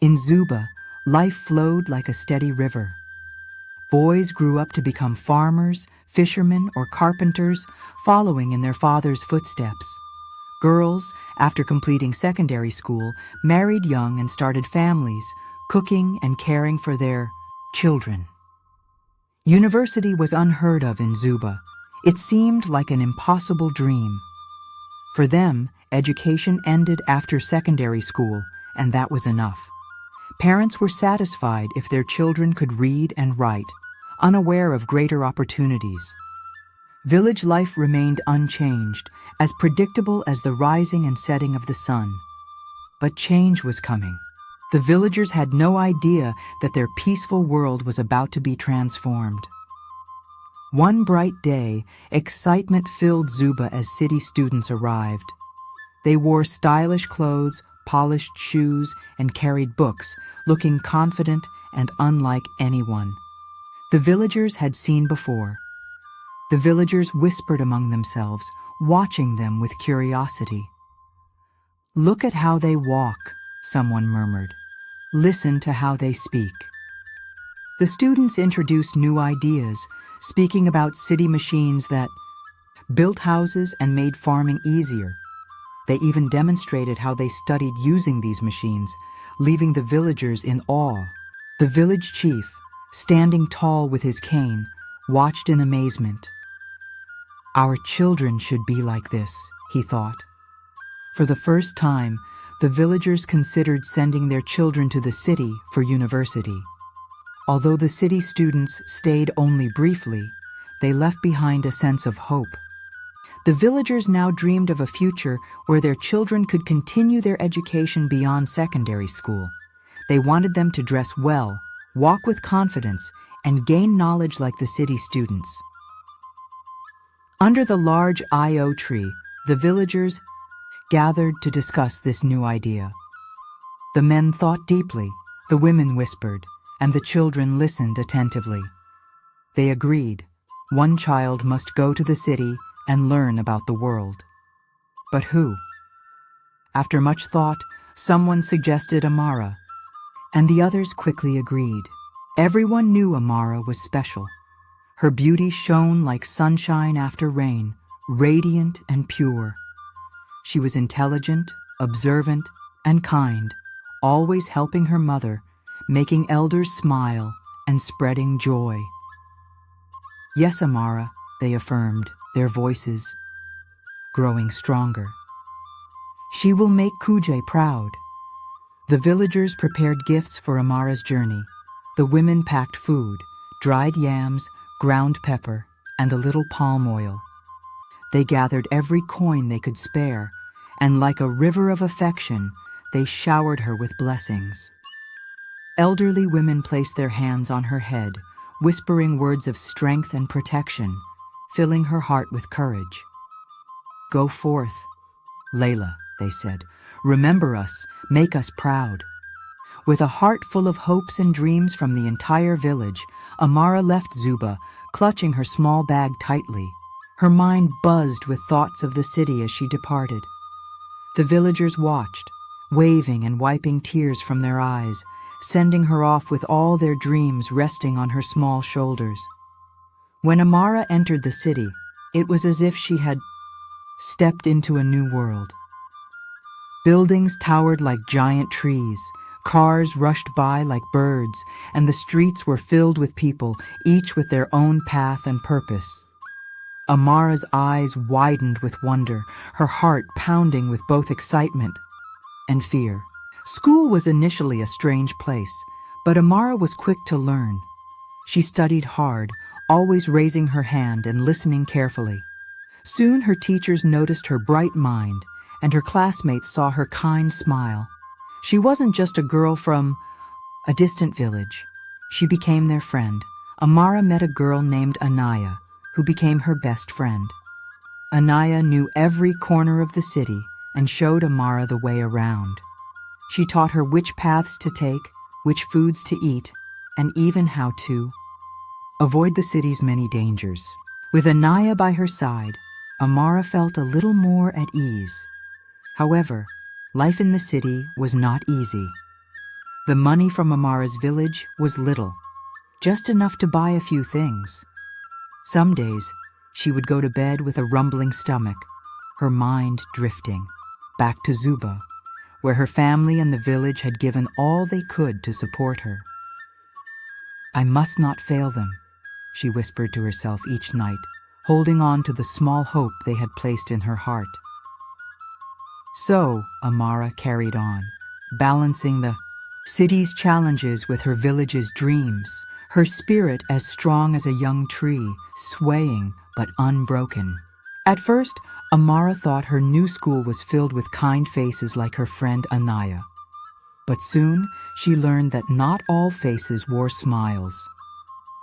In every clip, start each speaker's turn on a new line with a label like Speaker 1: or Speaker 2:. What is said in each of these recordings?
Speaker 1: In Zuba, life flowed like a steady river. Boys grew up to become farmers, fishermen, or carpenters, following in their father's footsteps. Girls, after completing secondary school, married young and started families, cooking and caring for their children. University was unheard of in Zuba. It seemed like an impossible dream. For them, education ended after secondary school, and that was enough. Parents were satisfied if their children could read and write, unaware of greater opportunities. Village life remained unchanged, as predictable as the rising and setting of the sun. But change was coming. The villagers had no idea that their peaceful world was about to be transformed. One bright day, excitement filled Zuba as city students arrived. They wore stylish clothes, polished shoes, and carried books, looking confident and unlike anyone the villagers had seen before. The villagers whispered among themselves, watching them with curiosity. "Look at how they walk," someone murmured. "Listen to how they speak." The students introduced new ideas, speaking about city machines that built houses and made farming easier. They even demonstrated how they studied using these machines, leaving the villagers in awe. The village chief, standing tall with his cane, watched in amazement. "Our children should be like this," he thought. For the first time, the villagers considered sending their children to the city for university. Although the city students stayed only briefly, they left behind a sense of hope. The villagers now dreamed of a future where their children could continue their education beyond secondary school. They wanted them to dress well, walk with confidence, and gain knowledge like the city students. Under the large I.O. tree, the villagers gathered to discuss this new idea. The men thought deeply, the women whispered, and the children listened attentively. They agreed. One child must go to the city and learn about the world. But who? After much thought, someone suggested Amara, and the others quickly agreed. Everyone knew Amara was special. Her beauty shone like sunshine after rain, radiant and pure. She was intelligent, observant, and kind, always helping her mother, making elders smile and spreading joy. "Yes, Amara," they affirmed, their voices growing stronger. "She will make Kuje proud." The villagers prepared gifts for Amara's journey. The women packed food, dried yams, ground pepper, and a little palm oil. They gathered every coin they could spare, and like a river of affection, they showered her with blessings. Elderly women placed their hands on her head, whispering words of strength and protection, filling her heart with courage. "Go forth, Layla," they said. "Remember us, make us proud." With a heart full of hopes and dreams from the entire village, Amara left Zuba, clutching her small bag tightly. Her mind buzzed with thoughts of the city as she departed. The villagers watched, waving and wiping tears from their eyes, sending her off with all their dreams resting on her small shoulders. When Amara entered the city, it was as if she had stepped into a new world. Buildings towered like giant trees, cars rushed by like birds, and the streets were filled with people, each with their own path and purpose. Amara's eyes widened with wonder, her heart pounding with both excitement and fear. School was initially a strange place, but Amara was quick to learn. She studied hard, always raising her hand and listening carefully. Soon her teachers noticed her bright mind, and her classmates saw her kind smile. She wasn't just a girl from a distant village. She became their friend. Amara met a girl named Anaya, who became her best friend. Anaya knew every corner of the city and showed Amara the way around. She taught her which paths to take, which foods to eat, and even how to avoid the city's many dangers. With Anaya by her side, Amara felt a little more at ease. However, life in the city was not easy. The money from Amara's village was little, just enough to buy a few things. Some days, she would go to bed with a rumbling stomach, her mind drifting, back to Zuba, where her family and the village had given all they could to support her. "I must not fail them," she whispered to herself each night, holding on to the small hope they had placed in her heart. So Amara carried on, balancing the city's challenges with her village's dreams, her spirit as strong as a young tree, swaying but unbroken. At first, Amara thought her new school was filled with kind faces like her friend Anaya. But soon, she learned that not all faces wore smiles.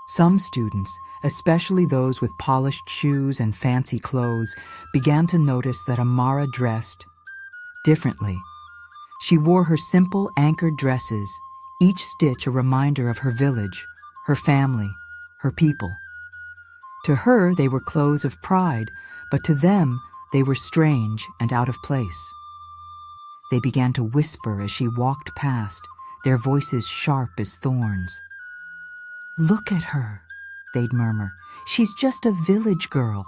Speaker 1: Some students, especially those with polished shoes and fancy clothes, began to notice that Amara dressed differently. She wore her simple anchored dresses, each stitch a reminder of her village, her family, her people. To her, they were clothes of pride, but to them, they were strange and out of place. They began to whisper as she walked past, their voices sharp as thorns. "Look at her," they'd murmur. "She's just a village girl."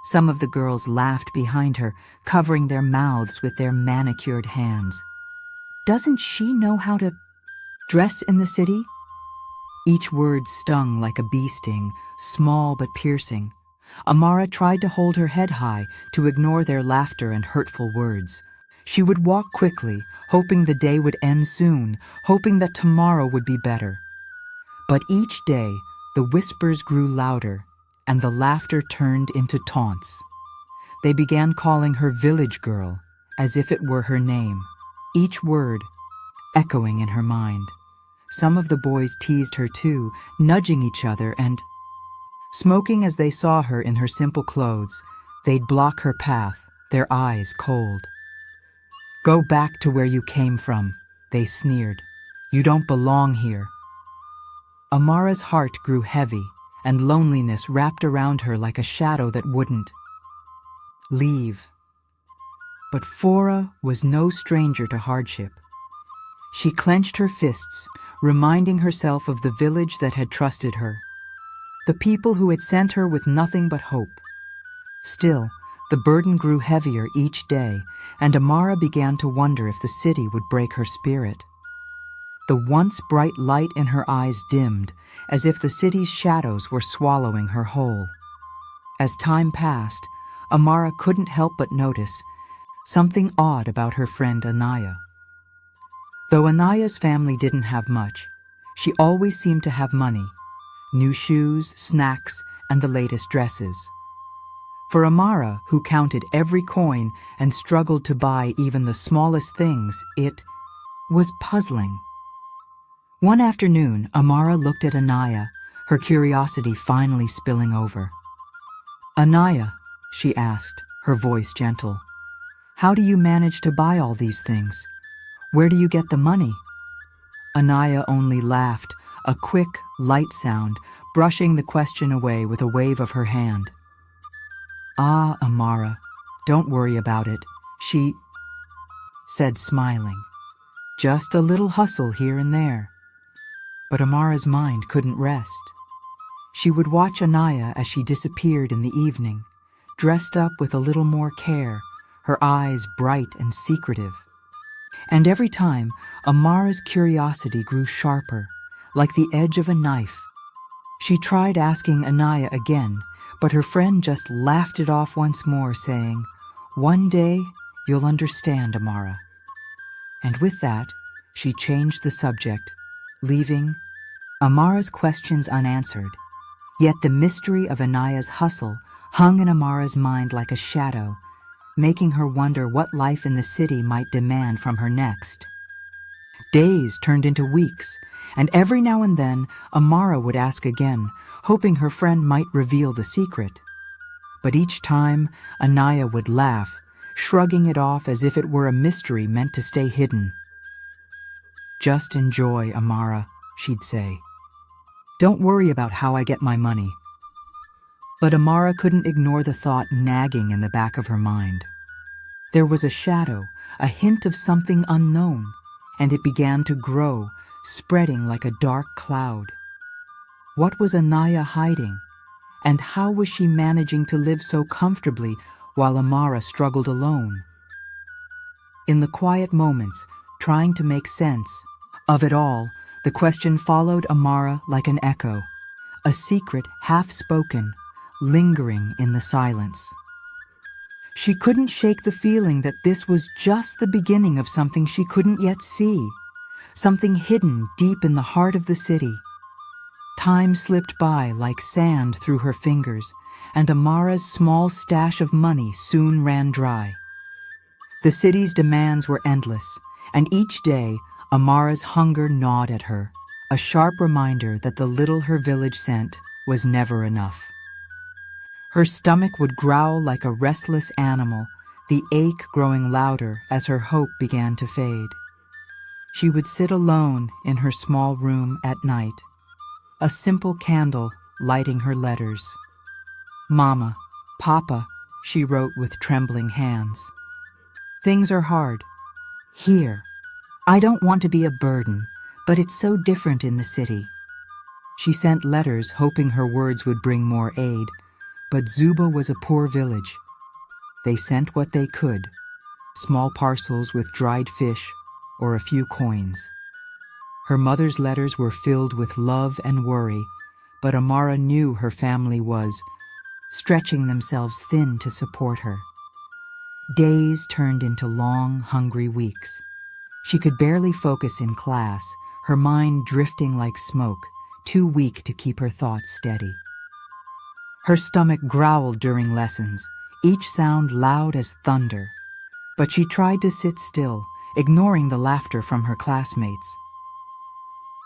Speaker 1: Some of the girls laughed behind her, covering their mouths with their manicured hands. "Doesn't she know how to dress in the city?" Each word stung like a bee sting, small but piercing. Amara tried to hold her head high, to ignore their laughter and hurtful words. She would walk quickly, hoping the day would end soon, hoping that tomorrow would be better. But each day, the whispers grew louder, and the laughter turned into taunts. They began calling her village girl, as if it were her name, each word echoing in her mind. Some of the boys teased her too, nudging each other and smoking as they saw her in her simple clothes. They'd block her path, their eyes cold. "Go back to where you came from," they sneered. "You don't belong here." Amara's heart grew heavy, and loneliness wrapped around her like a shadow that wouldn't leave. But Fora was no stranger to hardship. She clenched her fists, reminding herself of the village that had trusted her, the people who had sent her with nothing but hope. Still, the burden grew heavier each day, and Amara began to wonder if the city would break her spirit. The once bright light in her eyes dimmed, as if the city's shadows were swallowing her whole. As time passed, Amara couldn't help but notice something odd about her friend Anaya. Though Anaya's family didn't have much, she always seemed to have money, new shoes, snacks, and the latest dresses. For Amara, who counted every coin and struggled to buy even the smallest things, it was puzzling. One afternoon, Amara looked at Anaya, her curiosity finally spilling over. "Anaya," she asked, her voice gentle, "how do you manage to buy all these things? Where do you get the money?" Anaya only laughed, a quick, light sound, brushing the question away with a wave of her hand. "Ah, Amara, don't worry about it," she said, smiling. "Just a little hustle here and there." But Amara's mind couldn't rest. She would watch Anaya as she disappeared in the evening, dressed up with a little more care, her eyes bright and secretive. And every time, Amara's curiosity grew sharper, like the edge of a knife. She tried asking Anaya again, but her friend just laughed it off once more, saying, "One day, you'll understand, Amara." And with that, she changed the subject, leaving Amara's questions unanswered. Yet the mystery of Anaya's hustle hung in Amara's mind like a shadow, making her wonder what life in the city might demand from her next. Days turned into weeks, and every now and then Amara would ask again, hoping her friend might reveal the secret. But each time, Anaya would laugh, shrugging it off as if it were a mystery meant to stay hidden. "Just enjoy, Amara," she'd say. "Don't worry about how I get my money." But Amara couldn't ignore the thought nagging in the back of her mind. There was a shadow, a hint of something unknown. and it began to grow, spreading like a dark cloud. What was Anaya hiding? And how was she managing to live so comfortably while Amara struggled alone? In the quiet moments, trying to make sense of it all, the question followed Amara like an echo, a secret half-spoken, lingering in the silence. She couldn't shake the feeling that this was just the beginning of something she couldn't yet see, something hidden deep in the heart of the city. Time slipped by like sand through her fingers, and Amara's small stash of money soon ran dry. The city's demands were endless, and each day Amara's hunger gnawed at her, a sharp reminder that the little her village sent was never enough. Her stomach would growl like a restless animal, the ache growing louder as her hope began to fade. She would sit alone in her small room at night, a simple candle lighting her letters. "Mama, Papa," she wrote with trembling hands. "Things are hard. Here. I don't want to be a burden, but it's so different in the city." She sent letters hoping her words would bring more aid, but Zuba was a poor village. They sent what they could, small parcels with dried fish or a few coins. Her mother's letters were filled with love and worry, but Amara knew her family was stretching themselves thin to support her. Days turned into long, hungry weeks. She could barely focus in class, her mind drifting like smoke, too weak to keep her thoughts steady. Her stomach growled during lessons, each sound loud as thunder, but she tried to sit still, ignoring the laughter from her classmates.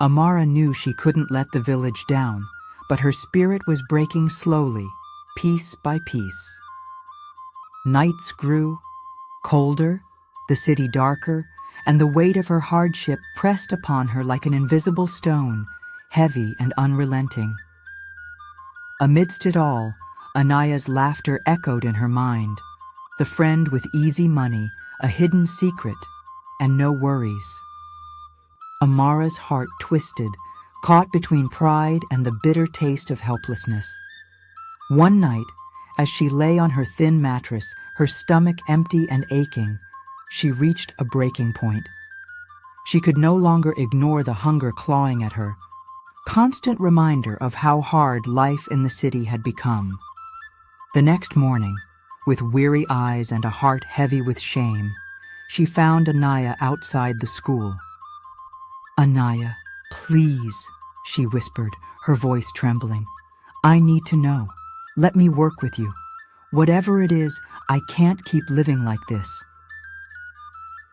Speaker 1: Amara knew she couldn't let the village down, but her spirit was breaking slowly, piece by piece. Nights grew colder, the city darker, and the weight of her hardship pressed upon her like an invisible stone, heavy and unrelenting. Amidst it all, Anaya's laughter echoed in her mind, the friend with easy money, a hidden secret, and no worries. Amara's heart twisted, caught between pride and the bitter taste of helplessness. One night, as she lay on her thin mattress, her stomach empty and aching, she reached a breaking point. She could no longer ignore the hunger clawing at her, constant reminder of how hard life in the city had become. The next morning, with weary eyes and a heart heavy with shame, she found Anaya outside the school. "Anaya, please," she whispered, her voice trembling. "I need to know. Let me work with you. Whatever it is, I can't keep living like this."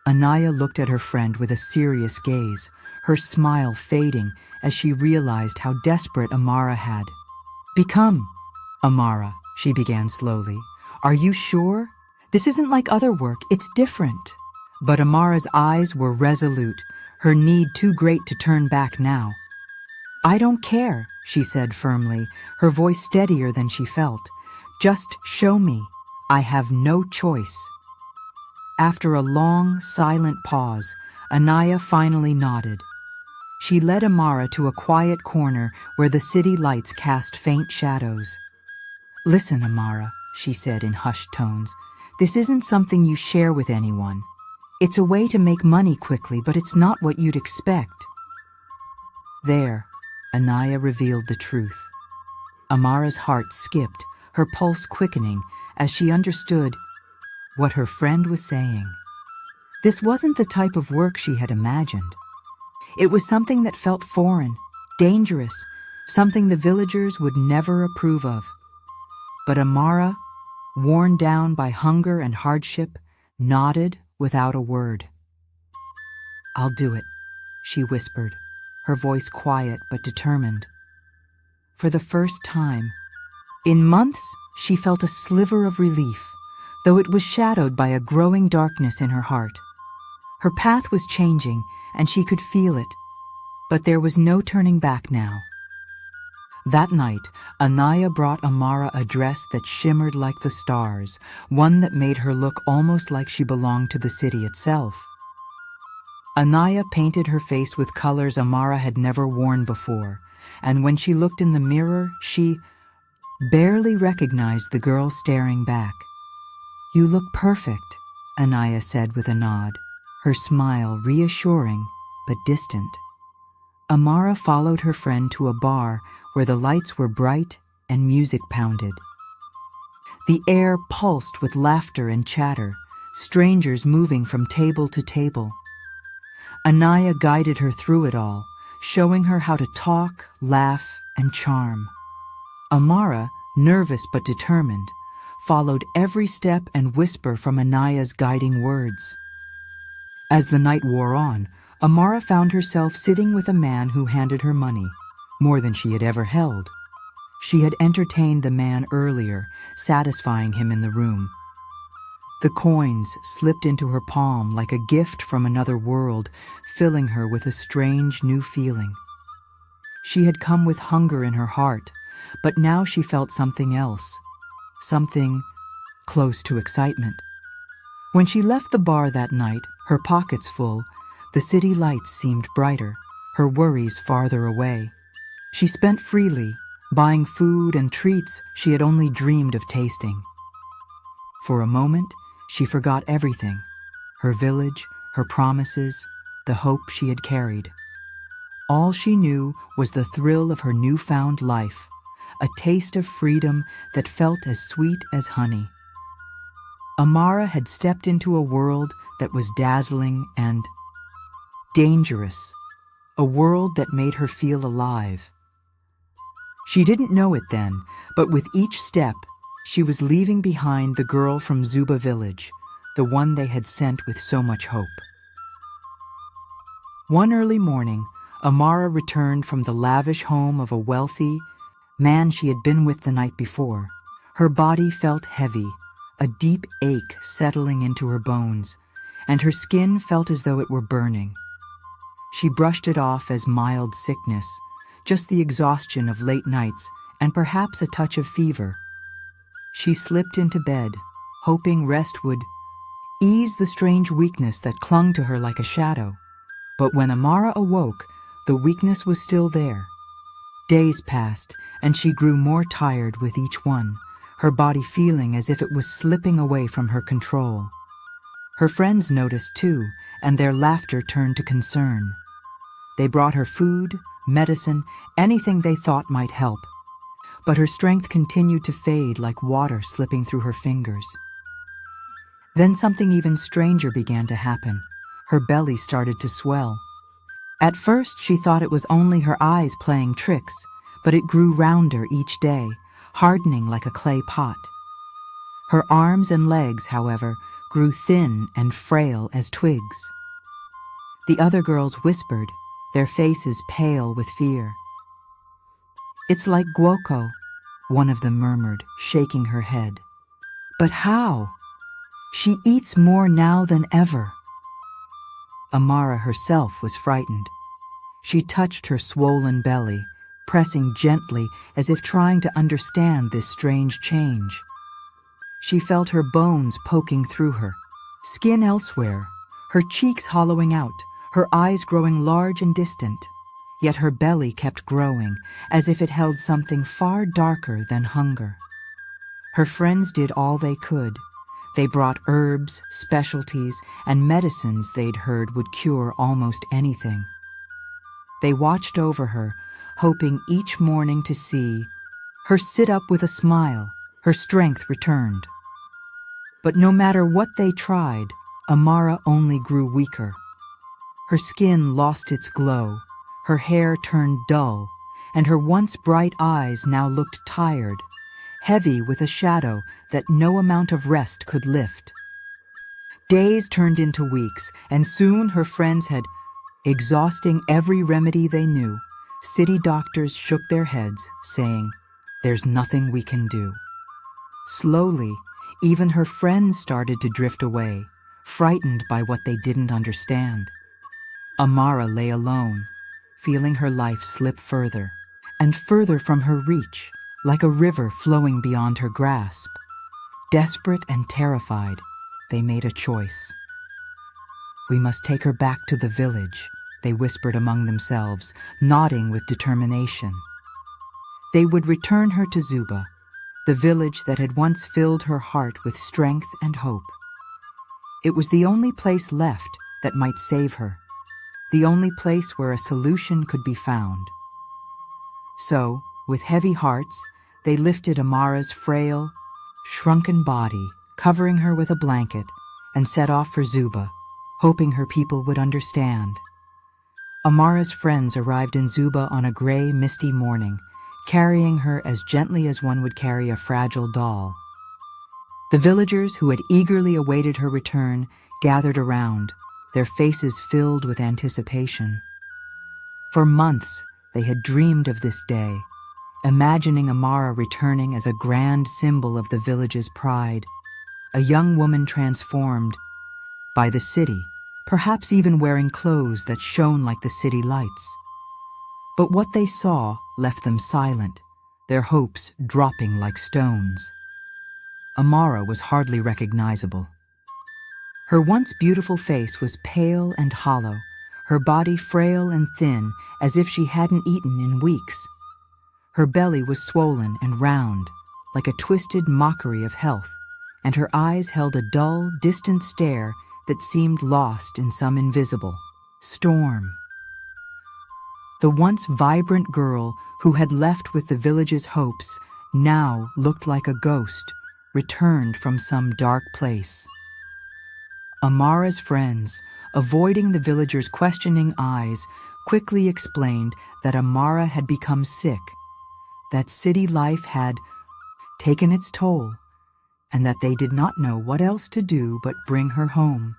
Speaker 1: Anaya looked at her friend with a serious gaze, her smile fading as she realized how desperate Amara had become. "Amara," she began slowly, "are you sure? This isn't like other work, it's different." But Amara's eyes were resolute, her need too great to turn back now. "I don't care," she said firmly, her voice steadier than she felt. "Just show me. I have no choice." After a long, silent pause, Anaya finally nodded. She led Amara to a quiet corner where the city lights cast faint shadows. "Listen, Amara," she said in hushed tones. "This isn't something you share with anyone. It's a way to make money quickly, but it's not what you'd expect." There, Anaya revealed the truth. Amara's heart skipped, her pulse quickening, as she understood what her friend was saying. This wasn't the type of work she had imagined. It was something that felt foreign, dangerous, something the villagers would never approve of. But Amara, worn down by hunger and hardship, nodded without a word. "I'll do it," she whispered, her voice quiet but determined. For the first time in months, she felt a sliver of relief, though it was shadowed by a growing darkness in her heart. Her path was changing, and she could feel it, but there was no turning back now. That night, Anaya brought Amara a dress that shimmered like the stars, one that made her look almost like she belonged to the city itself. Anaya painted her face with colors Amara had never worn before, and when she looked in the mirror, she barely recognized the girl staring back. "You look perfect," Anaya said with a nod, her smile reassuring but distant. Amara followed her friend to a bar where the lights were bright and music pounded. The air pulsed with laughter and chatter, strangers moving from table to table. Anaya guided her through it all, showing her how to talk, laugh, and charm. Amara, nervous but determined, followed every step and whisper from Anaya's guiding words. As the night wore on, Amara found herself sitting with a man who handed her money, more than she had ever held. She had entertained the man earlier, satisfying him in the room. The coins slipped into her palm like a gift from another world, filling her with a strange new feeling. She had come with hunger in her heart, but now she felt something else, something close to excitement. When she left the bar that night, her pockets full, the city lights seemed brighter, her worries farther away. She spent freely, buying food and treats she had only dreamed of tasting. For a moment, she forgot everything, her village, her promises, the hope she had carried. All she knew was the thrill of her newfound life, a taste of freedom that felt as sweet as honey. Amara had stepped into a world that was dazzling and dangerous, a world that made her feel alive. She didn't know it then, but with each step, she was leaving behind the girl from Zuba village, the one they had sent with so much hope. One early morning, Amara returned from the lavish home of a wealthy man she had been with the night before. Her body felt heavy, a deep ache settling into her bones, and her skin felt as though it were burning. She brushed it off as mild sickness, just the exhaustion of late nights and perhaps a touch of fever. She slipped into bed, hoping rest would ease the strange weakness that clung to her like a shadow. But when Amara awoke, the weakness was still there. Days passed, and she grew more tired with each one, her body feeling as if it was slipping away from her control. Her friends noticed too, and their laughter turned to concern. They brought her food, medicine, anything they thought might help. But her strength continued to fade like water slipping through her fingers. Then something even stranger began to happen. Her belly started to swell. At first, she thought it was only her eyes playing tricks, but it grew rounder each day, hardening like a clay pot. Her arms and legs, however, grew thin and frail as twigs. The other girls whispered, their faces pale with fear. "It's like Guoko," one of them murmured, shaking her head. "But how? She eats more now than ever." Amara herself was frightened. She touched her swollen belly, pressing gently as if trying to understand this strange change. She felt her bones poking through her, skin elsewhere, her cheeks hollowing out, her eyes growing large and distant. Yet her belly kept growing, as if it held something far darker than hunger. Her friends did all they could. They brought herbs, specialties, and medicines they'd heard would cure almost anything. They watched over her, hoping each morning to see her sit up with a smile, her strength returned. But no matter what they tried, Amara only grew weaker. Her skin lost its glow, her hair turned dull, and her once bright eyes now looked tired, heavy with a shadow that no amount of rest could lift. Days turned into weeks, and soon her friends had, exhausting every remedy they knew. City doctors shook their heads, saying, "There's nothing we can do." Slowly, even her friends started to drift away, frightened by what they didn't understand. Amara lay alone, feeling her life slip further and further from her reach, like a river flowing beyond her grasp. Desperate and terrified, they made a choice. "We must take her back to the village," they whispered among themselves, nodding with determination. They would return her to Zuba, the village that had once filled her heart with strength and hope. It was the only place left that might save her, the only place where a solution could be found. So, with heavy hearts, they lifted Amara's frail, shrunken body, covering her with a blanket, and set off for Zuba, hoping her people would understand. Amara's friends arrived in Zuba on a gray, misty morning, carrying her as gently as one would carry a fragile doll. The villagers who had eagerly awaited her return gathered around, their faces filled with anticipation. For months, they had dreamed of this day, imagining Amara returning as a grand symbol of the village's pride, a young woman transformed by the city, perhaps even wearing clothes that shone like the city lights. But what they saw left them silent, their hopes dropping like stones. Amara was hardly recognizable. Her once beautiful face was pale and hollow, her body frail and thin, as if she hadn't eaten in weeks. Her belly was swollen and round, like a twisted mockery of health, and her eyes held a dull, distant stare that seemed lost in some invisible storm. The once vibrant girl who had left with the village's hopes now looked like a ghost, returned from some dark place. Amara's friends, avoiding the villagers' questioning eyes, quickly explained that Amara had become sick, that city life had taken its toll, and that they did not know what else to do but bring her home.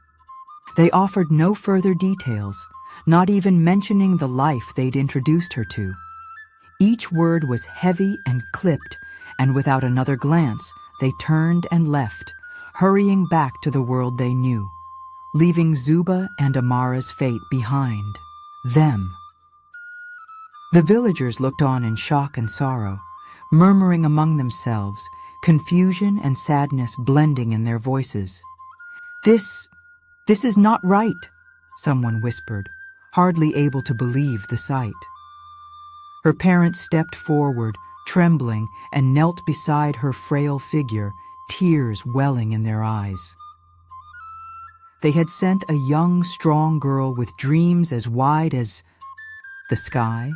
Speaker 1: They offered no further details, not even mentioning the life they'd introduced her to. Each word was heavy and clipped, and without another glance, they turned and left, hurrying back to the world they knew, leaving Zuba and Amara's fate behind. Them. The villagers looked on in shock and sorrow, murmuring among themselves, confusion and sadness blending in their voices. This is not right," someone whispered, hardly able to believe the sight. Her parents stepped forward, trembling, and knelt beside her frail figure, tears welling in their eyes. They had sent a young, strong girl with dreams as wide as the sky,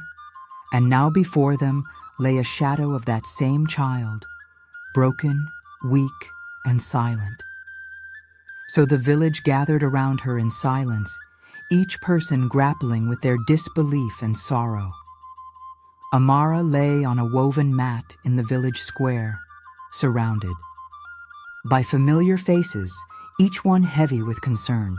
Speaker 1: and now before them lay a shadow of that same child, broken, weak, and silent. So the village gathered around her in silence, each person grappling with their disbelief and sorrow. Amara lay on a woven mat in the village square, surrounded by familiar faces, each one heavy with concern.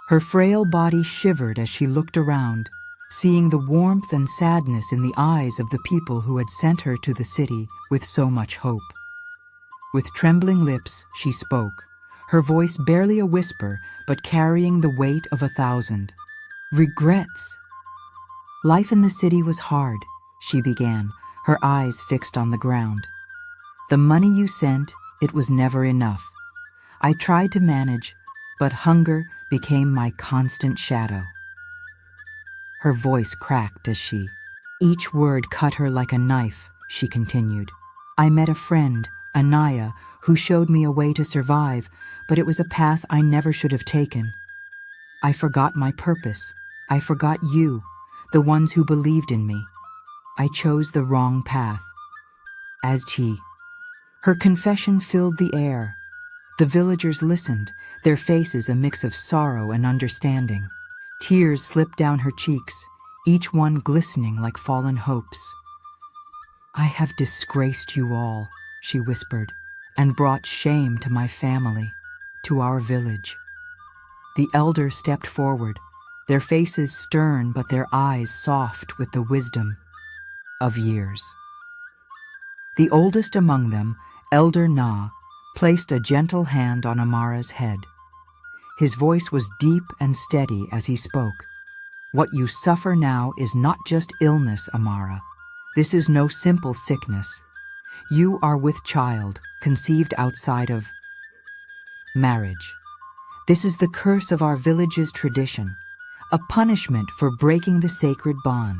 Speaker 1: Her frail body shivered as she looked around, seeing the warmth and sadness in the eyes of the people who had sent her to the city with so much hope. With trembling lips, she spoke, her voice barely a whisper, but carrying the weight of 1,000. "Regrets. Life in the city was hard," she began, her eyes fixed on the ground. "The money you sent, it was never enough. I tried to manage, but hunger became my constant shadow." Her voice cracked as each word cut her like a knife, she continued. "I met a friend, Anaya, who showed me a way to survive, but it was a path I never should have taken. I forgot my purpose. I forgot you, the ones who believed in me. I chose the wrong path." Her confession filled the air. The villagers listened, their faces a mix of sorrow and understanding. Tears slipped down her cheeks, each one glistening like fallen hopes. "I have disgraced you all," she whispered, "and brought shame to my family, to our village." The elders stepped forward, their faces stern but their eyes soft with the wisdom of years. The oldest among them, Elder Na, placed a gentle hand on Amara's head. His voice was deep and steady as he spoke. "What you suffer now is not just illness, Amara. This is no simple sickness. You are with child, conceived outside of marriage. This is the curse of our village's tradition, a punishment for breaking the sacred bond.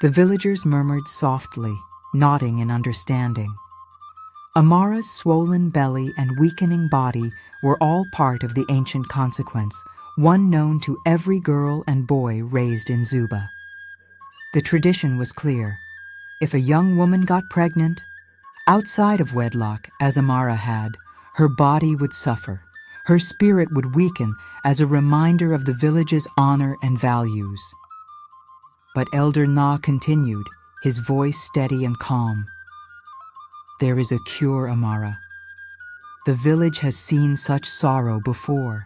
Speaker 1: The villagers murmured softly, nodding in understanding. Amara's swollen belly and weakening body were all part of the ancient consequence, one known to every girl and boy raised in Zuba. The tradition was clear. If a young woman got pregnant, outside of wedlock, as Amara had, her body would suffer. Her spirit would weaken as a reminder of the village's honor and values. But Elder Na continued, his voice steady and calm. There is a cure, Amara. The village has seen such sorrow before,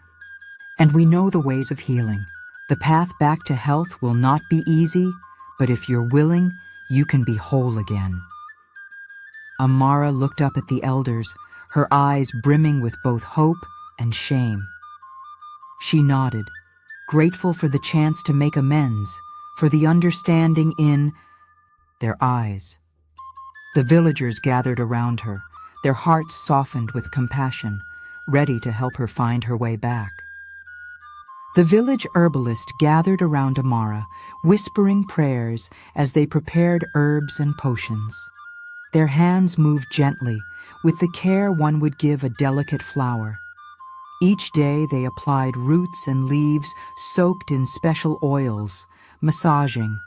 Speaker 1: and we know the ways of healing. The path back to health will not be easy, but if you're willing, you can be whole again. Amara looked up at the elders, her eyes brimming with both hope and shame. She nodded, grateful for the chance to make amends, for the understanding in their eyes. The villagers gathered around her, their hearts softened with compassion, ready to help her find her way back. The village herbalist gathered around Amara, whispering prayers as they prepared herbs and potions. Their hands moved gently, with the care one would give a delicate flower. Each day they applied roots and leaves soaked in special oils, massaging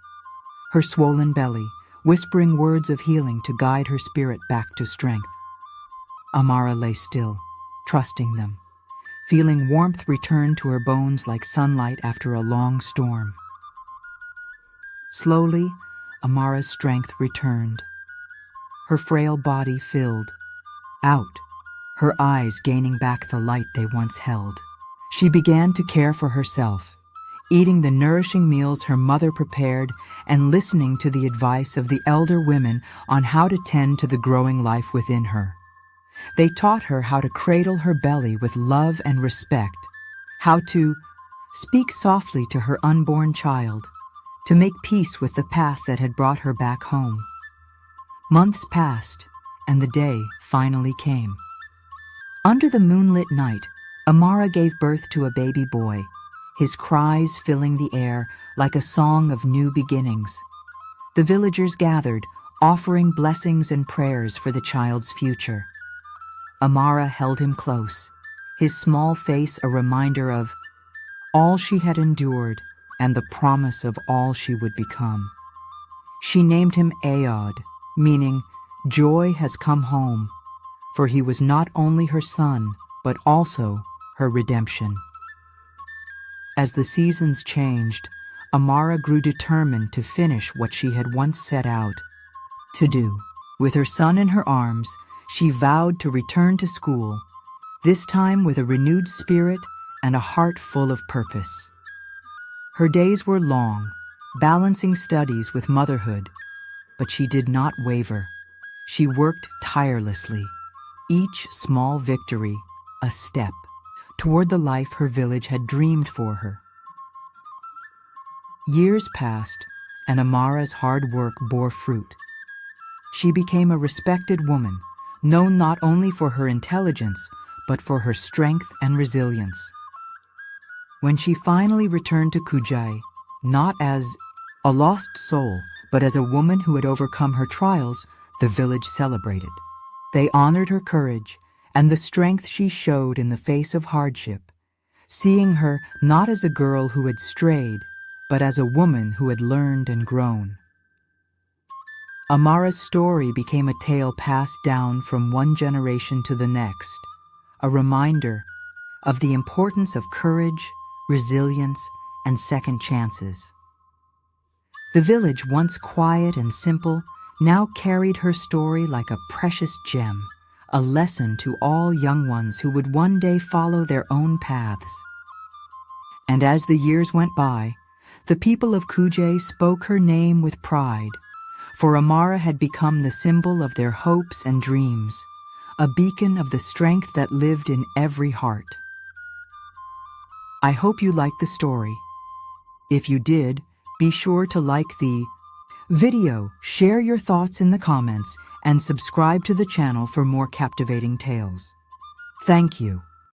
Speaker 1: her swollen belly, whispering words of healing to guide her spirit back to strength. Amara lay still, trusting them, feeling warmth return to her bones like sunlight after a long storm. Slowly, Amara's strength returned. Her frail body filled out, her eyes gaining back the light they once held. She began to care for herself, eating the nourishing meals her mother prepared and listening to the advice of the elder women on how to tend to the growing life within her. They taught her how to cradle her belly with love and respect, how to speak softly to her unborn child, to make peace with the path that had brought her back home. Months passed, and the day finally came. Under the moonlit night, Amara gave birth to a baby boy, his cries filling the air like a song of new beginnings. The villagers gathered, offering blessings and prayers for the child's future. Amara held him close, his small face a reminder of all she had endured and the promise of all she would become. She named him Ayod, meaning joy has come home, for he was not only her son, but also her redemption. As the seasons changed, Amara grew determined to finish what she had once set out to do. With her son in her arms, she vowed to return to school, this time with a renewed spirit and a heart full of purpose. Her days were long, balancing studies with motherhood, but she did not waver. She worked tirelessly, each small victory a step toward the life her village had dreamed for her. Years passed, and Amara's hard work bore fruit. She became a respected woman, known not only for her intelligence, but for her strength and resilience. When she finally returned to Kujai, not as a lost soul, but as a woman who had overcome her trials, the village celebrated. They honored her courage and the strength she showed in the face of hardship, seeing her not as a girl who had strayed, but as a woman who had learned and grown. Amara's story became a tale passed down from one generation to the next, a reminder of the importance of courage, resilience, and second chances. The village, once quiet and simple, now carried her story like a precious gem, a lesson to all young ones who would one day follow their own paths. And as the years went by, the people of Kujay spoke her name with pride, for Amara had become the symbol of their hopes and dreams, a beacon of the strength that lived in every heart. I hope you liked the story. If you did, be sure to like the video, share your thoughts in the comments, and subscribe to the channel for more captivating tales. Thank you.